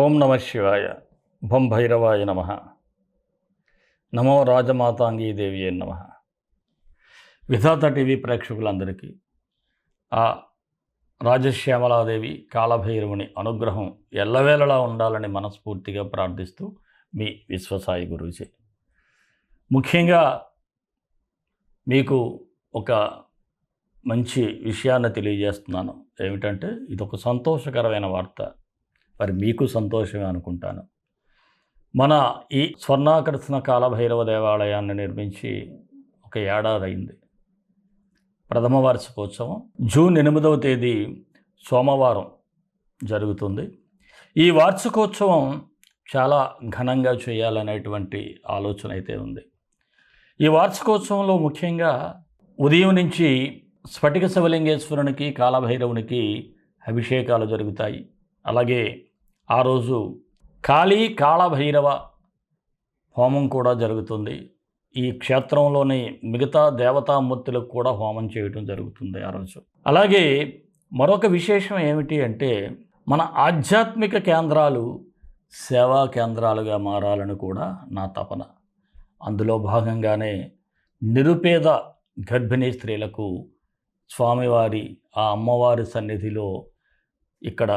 ఓం నమ శివాయ. భం భైరవాయ నమ. నమో రాజమాతాంగీదేవి నమ. విధాత టీవీ ప్రేక్షకులందరికీ ఆ రాజశ్యామలాదేవి కాళభైరవుని అనుగ్రహం ఎల్లవేళలా ఉండాలని మనస్ఫూర్తిగా ప్రార్థిస్తూ మీ విశ్వసాయి గురూజీ. ముఖ్యంగా మీకు ఒక మంచి విషయాన్ని తెలియజేస్తున్నాను. ఏమిటంటే ఇదొక సంతోషకరమైన వార్త. మరి మీకు సంతోషమే అనుకుంటాను. మన ఈ స్వర్ణాకర్షణ కాళభైరవ దేవాలయాన్ని నిర్మించి ఒక ఏడాది అయింది. ప్రథమ వార్షికోత్సవం జూన్ 8వ తేదీ సోమవారం జరుగుతుంది. ఈ వార్షికోత్సవం చాలా ఘనంగా చేయాలనేటువంటి ఆలోచన అయితే ఉంది. ఈ వార్షికోత్సవంలో ముఖ్యంగా ఉదయం నుంచి స్ఫటిక శివలింగేశ్వరునికి కాళభైరవునికి అభిషేకాలు జరుగుతాయి. అలాగే ఆ రోజు కాళభైరవ హోమం కూడా జరుగుతుంది. ఈ క్షేత్రంలోని మిగతా దేవతామూర్తులకు కూడా హోమం చేయడం జరుగుతుంది ఆ రోజు. అలాగే మరొక విశేషం ఏమిటి అంటే మన ఆధ్యాత్మిక కేంద్రాలు సేవా కేంద్రాలుగా మారాలని కూడా నా తపన. అందులో భాగంగానే నిరుపేద గర్భిణీ స్త్రీలకు స్వామివారి ఆ అమ్మవారి సన్నిధిలో ఇక్కడ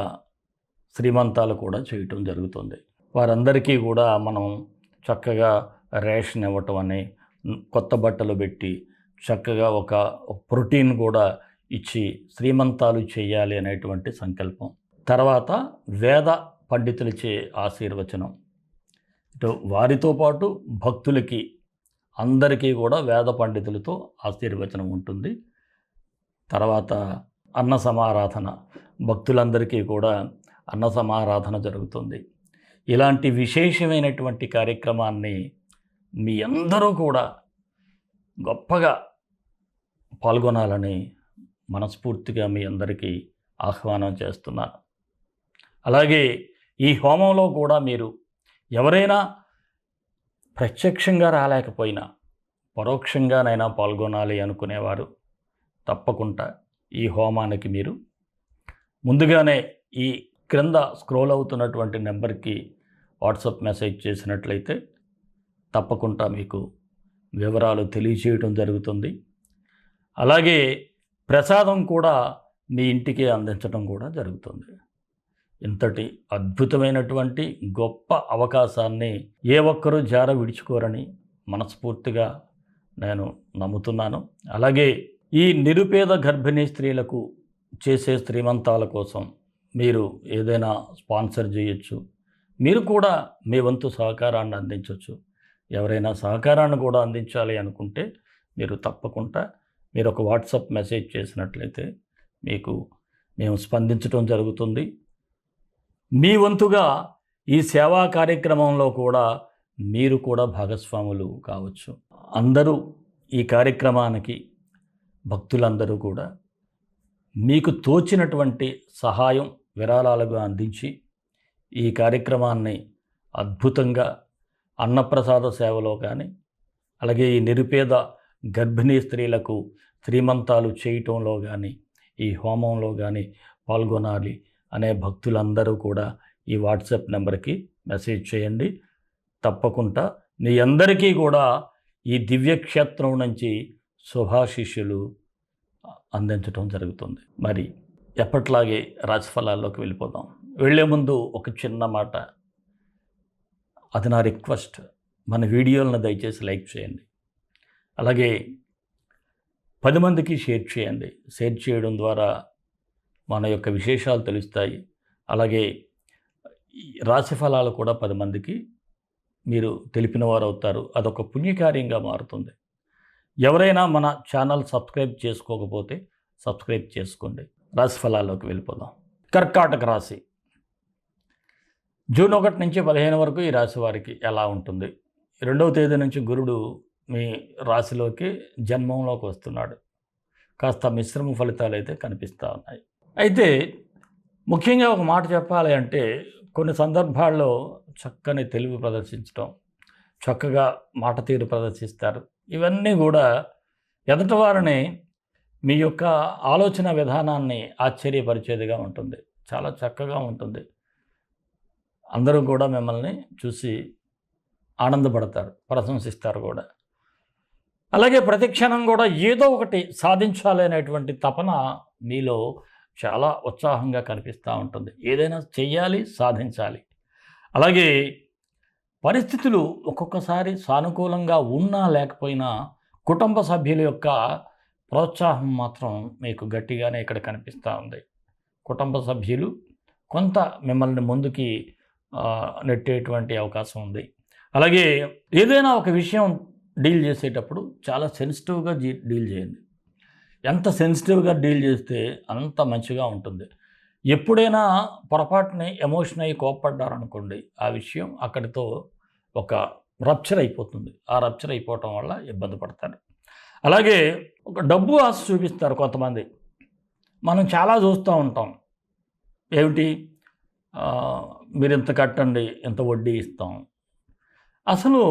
శ్రీమంతాలు కూడా చేయటం జరుగుతుంది. వారందరికీ కూడా మనం చక్కగా రేషన్ ఇవ్వటం అని, కొత్త బట్టలు పెట్టి చక్కగా ఒక ప్రోటీన్ కూడా ఇచ్చి శ్రీమంతాలు చేయాలి అనేటువంటి సంకల్పం. తర్వాత వేద పండితులచే ఆశీర్వచనం. ఇటు వారితో పాటు భక్తులకి అందరికీ కూడా వేద పండితులతో ఆశీర్వచనం ఉంటుంది. తర్వాత అన్న సమారాధన, భక్తులందరికీ కూడా అన్న సమారాధన జరుగుతుంది. ఇలాంటి విశేషమైనటువంటి కార్యక్రమాన్ని మీ అందరూ కూడా గొప్పగా పాల్గొనాలని మనస్ఫూర్తిగా మీ అందరికీ ఆహ్వానం చేస్తున్నాను. అలాగే ఈ హోమంలో కూడా మీరు ఎవరైనా ప్రత్యక్షంగా రాలేకపోయినా పరోక్షంగానైనా పాల్గొనాలి అనుకునేవారు తప్పకుండా ఈ హోమానికి మీరు ముందుగానే ఈ క్రింద స్క్రోల్ అవుతున్నటువంటి నెంబర్కి వాట్సాప్ మెసేజ్ చేసినట్లయితే తప్పకుండా మీకు వివరాలు తెలియచేయడం జరుగుతుంది. అలాగే ప్రసాదం కూడా మీ ఇంటికి అందించడం కూడా జరుగుతుంది. ఇంతటి అద్భుతమైనటువంటి గొప్ప అవకాశాన్ని ఏ ఒక్కరూ జార విడుచుకోరని మనస్ఫూర్తిగా నేను నమ్ముతున్నాను. అలాగే ఈ నిరుపేద గర్భిణీ స్త్రీలకు చేసే శ్రీమంతాల కోసం మీరు ఏదైనా స్పాన్సర్ చేయొచ్చు. మీరు కూడా మీ వంతు సహకారాన్ని అందించవచ్చు. ఎవరైనా సహకారాన్ని కూడా అందించాలి అనుకుంటే మీరు తప్పకుండా మీరు ఒక వాట్సాప్ మెసేజ్ చేసినట్లయితే మీకు మేము స్పందించడం జరుగుతుంది. మీ వంతుగా ఈ సేవా కార్యక్రమంలో కూడా మీరు కూడా భాగస్వాములు కావచ్చు. అందరూ ఈ కార్యక్రమానికి భక్తులందరూ కూడా మీకు తోచినటువంటి సహాయం విరాళాలుగా అందించి ఈ కార్యక్రమాన్ని అద్భుతంగా అన్నప్రసాద సేవలో కానీ, అలాగే ఈ నిరుపేద గర్భిణీ స్త్రీలకు శ్రీమంతాలు చేయటంలో కానీ, ఈ హోమంలో కానీ పాల్గొనాలి అనే భక్తులందరూ కూడా ఈ వాట్సాప్ నెంబర్కి మెసేజ్ చేయండి. తప్పకుండా మీ అందరికీ కూడా ఈ దివ్యక్షేత్రం నుంచి శుభాశిష్యులు అందించడం జరుగుతుంది. మరి ఎప్పట్లాగే రాశిఫలాల్లోకి వెళ్ళిపోదాం. వెళ్ళే ముందు ఒక చిన్న మాట, అది నా రిక్వెస్ట్. మన వీడియోలను దయచేసి లైక్ చేయండి. అలాగే 10 మందికి షేర్ చేయండి. షేర్ చేయడం ద్వారా మన యొక్క విశేషాలు తెలుస్తాయి. అలాగే రాశిఫలాలు కూడా 10 మందికి మీరు తెలిపిన వారు అవుతారు. అదొక పుణ్యకార్యంగా మారుతుంది. ఎవరైనా మన ఛానల్ సబ్స్క్రైబ్ చేసుకోకపోతే సబ్స్క్రైబ్ చేసుకోండి. రాశిఫలాల్లోకి వెళ్ళిపోదాం. కర్కాటక రాశి జూన్ 1 నుంచి 15 వరకు ఈ రాశి వారికి ఎలా ఉంటుంది? 2వ తేదీ నుంచి గురుడు మీ రాశిలోకి జన్మంలోకి వస్తున్నాడు. కాస్త మిశ్రమ ఫలితాలు అయితే కనిపిస్తూ ఉన్నాయి. అయితే ముఖ్యంగా ఒక మాట చెప్పాలి అంటే కొన్ని సందర్భాల్లో చక్కని తెలివి ప్రదర్శించడం, చక్కగా మాట తీరు ప్రదర్శిస్తారు. ఇవన్నీ కూడా ఎదుటివారిని మీ యొక్క ఆలోచన విధానాన్ని ఆశ్చర్యపరిచేదిగా ఉంటుంది. చాలా చక్కగా ఉంటుంది. అందరూ కూడా మిమ్మల్ని చూసి ఆనందపడతారు, ప్రశంసిస్తారు కూడా. అలాగే ప్రతి క్షణం కూడా ఏదో ఒకటి సాధించాలి అనేటువంటి తపన మీలో చాలా ఉత్సాహంగా కనిపిస్తూ ఉంటుంది. ఏదైనా చెయ్యాలి, సాధించాలి. అలాగే పరిస్థితులు ఒక్కొక్కసారి సానుకూలంగా ఉన్నా లేకపోయినా కుటుంబ సభ్యుల యొక్క ప్రోత్సాహం మాత్రం మీకు గట్టిగానే ఇక్కడ కనిపిస్తూ ఉంది. కుటుంబ సభ్యులు కొంత మిమ్మల్ని ముందుకి నెట్టేటువంటి అవకాశం ఉంది. అలాగే ఏదైనా ఒక విషయం డీల్ చేసేటప్పుడు చాలా సెన్సిటివ్గా డీల్ చేయండి. ఎంత సెన్సిటివ్గా డీల్ చేస్తే అంత మంచిగా ఉంటుంది. ఎప్పుడైనా పొరపాటుని ఎమోషన్ అయ్యి కోప్పడ్డారనుకోండి, ఆ విషయం అక్కడితో ఒక రప్చర్ అయిపోతుంది. ఆ రప్చర్ అయిపోవటం వల్ల ఇబ్బంది పడతారు. అలాగే ఒక డబ్బు ఆశ చూపిస్తారు కొంతమంది. మనం చాలా చూస్తూ ఉంటాం. ఏమిటి, మీరు ఇంత కట్టండి, ఇంత వడ్డీ ఇస్తాం. అసలు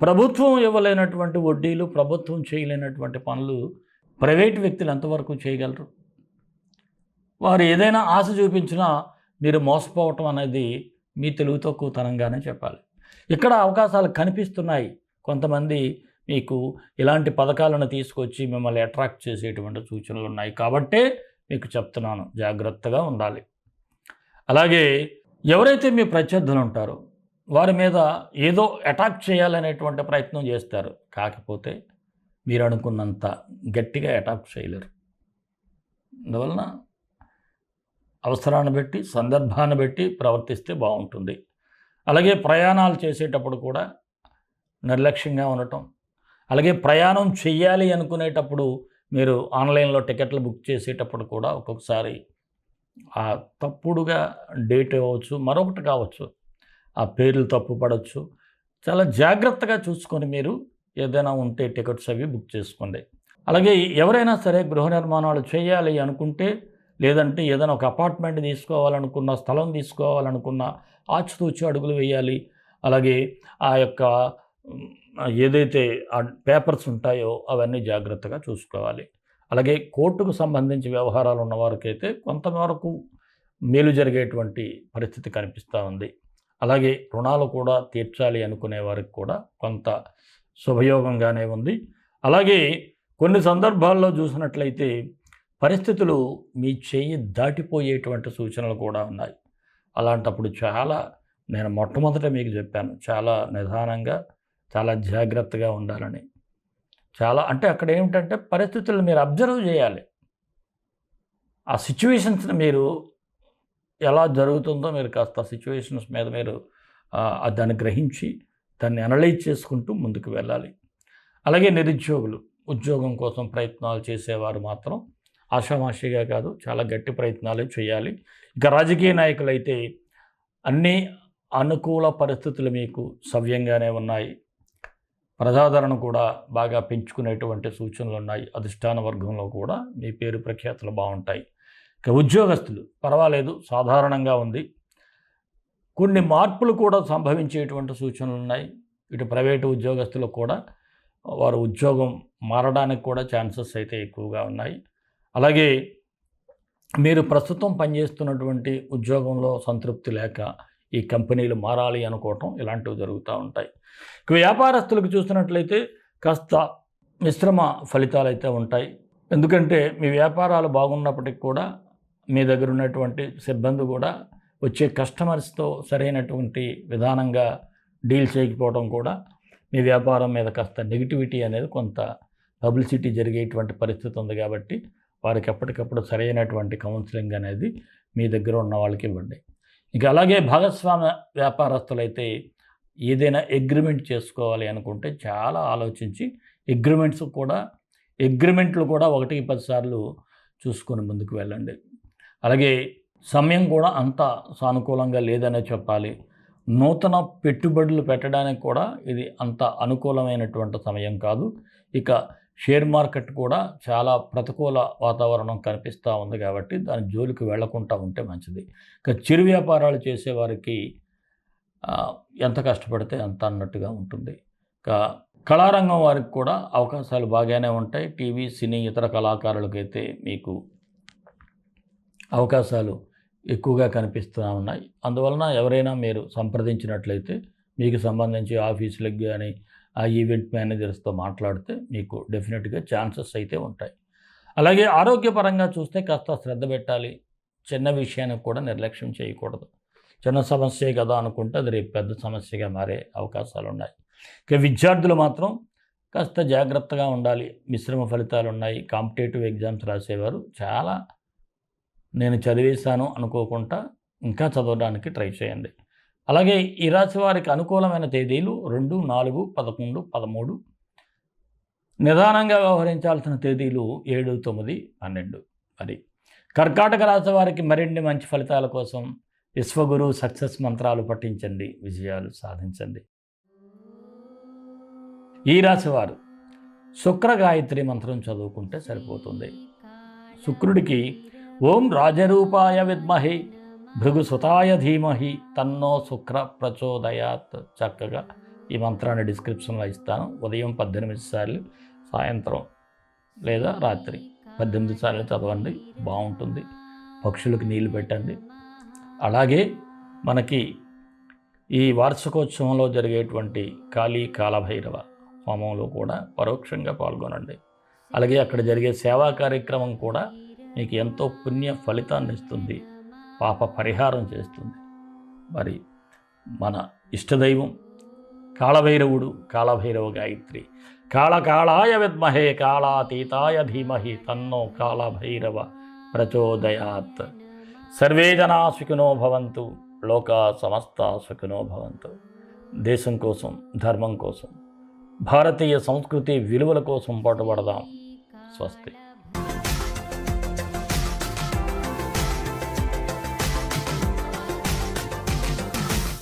ప్రభుత్వం ఇవ్వలేనటువంటి వడ్డీలు, ప్రభుత్వం చేయలేనటువంటి పనులు ప్రైవేట్ వ్యక్తులు ఎంతవరకు చేయగలరు? వారు ఏదైనా ఆశ చూపించినా మీరు మోసపోవటం అనేది మీ తెలివి తక్కువతనంగానే చెప్పాలి. ఇక్కడ అవకాశాలు కనిపిస్తున్నాయి. కొంతమంది మీకు ఇలాంటి పథకాలను తీసుకొచ్చి మిమ్మల్ని అట్రాక్ట్ చేసేటువంటి సూచనలు ఉన్నాయి. కాబట్టే మీకు చెప్తున్నాను, జాగ్రత్తగా ఉండాలి. అలాగే ఎవరైతే మీ ప్రత్యర్థులు ఉంటారో వారి మీద ఏదో అటాక్ చేయాలనేటువంటి ప్రయత్నం చేస్తారు. కాకపోతే మీరు అనుకున్నంత గట్టిగా అటాక్ చేయలేరు. అందువలన అవసరాన్ని బట్టి, సందర్భాన్ని బట్టి ప్రవర్తిస్తే బాగుంటుంది. అలాగే ప్రయాణాలు చేసేటప్పుడు కూడా నిర్లక్ష్యంగా ఉండటం, అలాగే ప్రయాణం చెయ్యాలి అనుకునేటప్పుడు మీరు ఆన్లైన్లో టికెట్లు బుక్ చేసేటప్పుడు కూడా ఒక్కొక్కసారి ఆ తప్పుడుగా డేట్ అవ్వచ్చు, మరొకటి కావచ్చు, ఆ పేర్లు తప్పు పడవచ్చు. చాలా జాగ్రత్తగా చూసుకొని మీరు ఏదైనా ఉంటే టికెట్స్ అవి బుక్ చేసుకోండి. అలాగే ఎవరైనా సరే గృహ నిర్మాణాలు చేయాలి అనుకుంటే, లేదంటే ఏదైనా ఒక అపార్ట్మెంట్ తీసుకోవాలనుకున్న, స్థలం తీసుకోవాలనుకున్న ఆచితూచి అడుగులు వేయాలి. అలాగే ఆ యొక్క ఏదైతే ఆ పేపర్స్ ఉంటాయో అవన్నీ జాగ్రత్తగా చూసుకోవాలి. అలాగే కోర్టుకు సంబంధించి వ్యవహారాలు ఉన్నవారికైతే కొంతవరకు మేలు జరిగేటువంటి పరిస్థితి కనిపిస్తూ ఉంది. అలాగే రుణాలు కూడా తీర్చాలి అనుకునే వారికి కూడా కొంత శుభయోగంగానే ఉంది. అలాగే కొన్ని సందర్భాల్లో చూసినట్లయితే పరిస్థితులు మీ చెయ్యి దాటిపోయేటువంటి సూచనలు కూడా ఉన్నాయి. అలాంటప్పుడు నేను మొట్టమొదట మీకు చెప్పాను, చాలా నిదానంగా, చాలా జాగ్రత్తగా ఉండాలని. అంటే అక్కడ ఏమిటంటే పరిస్థితులను మీరు అబ్జర్వ్ చేయాలి. ఆ సిచ్యువేషన్స్ని మీరు ఎలా జరుగుతుందో మీరు కాస్త సిచ్యువేషన్స్ మీద మీరు దాన్ని గ్రహించి దాన్ని అనలైజ్ చేసుకుంటూ ముందుకు వెళ్ళాలి. అలాగే నిరుద్యోగులు, ఉద్యోగం కోసం ప్రయత్నాలు చేసేవారు మాత్రం ఆషామాషిగా కాదు, చాలా గట్టి ప్రయత్నాలు చేయాలి. ఇక రాజకీయ నాయకులైతే అన్ని అనుకూల పరిస్థితులు మీకు సవ్యంగానే ఉన్నాయి. ప్రజాదరణ కూడా బాగా పెంచుకునేటువంటి సూచనలు ఉన్నాయి. అధిష్టాన వర్గంలో కూడా మీ పేరు ప్రఖ్యాతులు బాగుంటాయి. ఇక ఉద్యోగస్తులు పర్వాలేదు, సాధారణంగా ఉంది. కొన్ని మార్పులు కూడా సంభవించేటువంటి సూచనలు ఉన్నాయి. ఇటు ప్రైవేటు ఉద్యోగస్తులు కూడా వారు ఉద్యోగం మారడానికి కూడా ఛాన్సెస్ అయితే ఎక్కువగా ఉన్నాయి. అలాగే మీరు ప్రస్తుతం పనిచేస్తున్నటువంటి ఉద్యోగంలో సంతృప్తి లేక ఈ కంపెనీలు మారాలి అనుకోవటం ఇలాంటివి జరుగుతూ ఉంటాయి. ఇక వ్యాపారస్తులకు చూసినట్లయితే కాస్త మిశ్రమ ఫలితాలు అయితే ఉంటాయి. ఎందుకంటే మీ వ్యాపారాలు బాగున్నప్పటికీ కూడా మీ దగ్గర ఉన్నటువంటి సిబ్బంది కూడా వచ్చే కస్టమర్స్తో సరైనటువంటి విధానంగా డీల్ చేయకపోవడం కూడా మీ వ్యాపారం మీద కాస్త నెగిటివిటీ అనేది, కొంత పబ్లిసిటీ జరిగేటువంటి పరిస్థితి ఉంది. కాబట్టి వారికి ఎప్పటికప్పుడు సరైనటువంటి కౌన్సిలింగ్ అనేది మీ దగ్గర ఉన్న వాళ్ళకి ఇవ్వండి. ఇక అలాగే భాగస్వామ్య వ్యాపారస్తులైతే ఏదైనా అగ్రిమెంట్ చేసుకోవాలి అనుకుంటే చాలా ఆలోచించి అగ్రిమెంట్లు కూడా 1-10 సార్లు చూసుకొని ముందుకు వెళ్ళండి. అలాగే సమయం కూడా అంత సానుకూలంగా లేదనే చెప్పాలి. నూతన పెట్టుబడులు పెట్టడానికి కూడా ఇది అంత అనుకూలమైనటువంటి సమయం కాదు. ఇక షేర్ మార్కెట్ కూడా చాలా ప్రతికూల వాతావరణం కనిపిస్తూ ఉంది. కాబట్టి దాని జోలికి వెళ్లకుండా ఉంటే మంచిది. ఇక చిరు వ్యాపారాలు చేసేవారికి ఎంత కష్టపడితే అంత అన్నట్టుగా ఉంటుంది. ఇక కళారంగం వారికి కూడా అవకాశాలు బాగానే ఉంటాయి. టీవీ, సినీ, ఇతర కళాకారులకైతే మీకు అవకాశాలు ఎక్కువగా కనిపిస్తూ ఉన్నాయి. అందువలన ఎవరైనా మీరు సంప్రదించినట్లయితే మీకు సంబంధించి ఆఫీసులకు కానీ ఆ ఈవెంట్ మేనేజర్స్తో మాట్లాడితే మీకు డెఫినెట్గా ఛాన్సెస్ అయితే ఉంటాయి. అలాగే ఆరోగ్యపరంగా చూస్తే కాస్త శ్రద్ధ పెట్టాలి. చిన్న విషయానికి కూడా నిర్లక్ష్యం చేయకూడదు. చిన్న సమస్యే కదా అనుకుంటే అది రేపు పెద్ద సమస్యగా మారే అవకాశాలు ఉన్నాయి. ఇక విద్యార్థులు మాత్రం కాస్త జాగ్రత్తగా ఉండాలి. మిశ్రమ ఫలితాలు ఉన్నాయి. కాంపిటేటివ్ ఎగ్జామ్స్ రాసేవారు చాలా నేను చదివేశాను అనుకోకుండా ఇంకా చదవడానికి ట్రై చేయండి. అలాగే ఈ రాశి వారికి అనుకూలమైన తేదీలు 2, 4, 11, 13. నిదానంగా వ్యవహరించాల్సిన తేదీలు 7, 9, 12. మరి కర్కాటక రాశి వారికి మరిన్ని మంచి ఫలితాల కోసం విశ్వగురు సక్సెస్ మంత్రాలు పఠించండి, విజయాలు సాధించండి. ఈ రాశివారు శుక్ర గాయత్రి మంత్రం చదువుకుంటే సరిపోతుంది. శుక్రుడికి ఓం రాజరూపాయ విద్మహి భృగుసుతాయ ధీమహి తన్నో శుక్ర ప్రచోదయాత్. చక్కగా ఈ మంత్రాన్ని డిస్క్రిప్షన్లో ఇస్తాను. ఉదయం 18 సార్లు, సాయంత్రం లేదా రాత్రి 18 సార్లు చదవండి, బాగుంటుంది. పక్షులకు నీళ్లు పెట్టండి. అలాగే మనకి ఈ వార్షికోత్సవంలో జరిగేటువంటి కాళభైరవ హోమంలో కూడా పరోక్షంగా పాల్గొనండి. అలాగే అక్కడ జరిగే సేవా కార్యక్రమం కూడా మీకు ఎంతో పుణ్య ఫలితాన్ని ఇస్తుంది, పాప పరిహారం చేస్తుంది. మరి మన ఇష్టదైవం కాళభైరవుడు, కాళభైరవ గాయత్రి. కాళకాళాయ విద్మహే కాళాతీతాయ ధీమహి తన్నో కాళభైరవ ప్రచోదయాత్. సర్వే జనా సుఖినో భవంతు, లోకా సమస్తా సుఖినో భవంతు. దేశం కోసం, ధర్మం కోసం, భారతీయ సంస్కృతి విలువల కోసం పాటుపడదాం. స్వస్తి.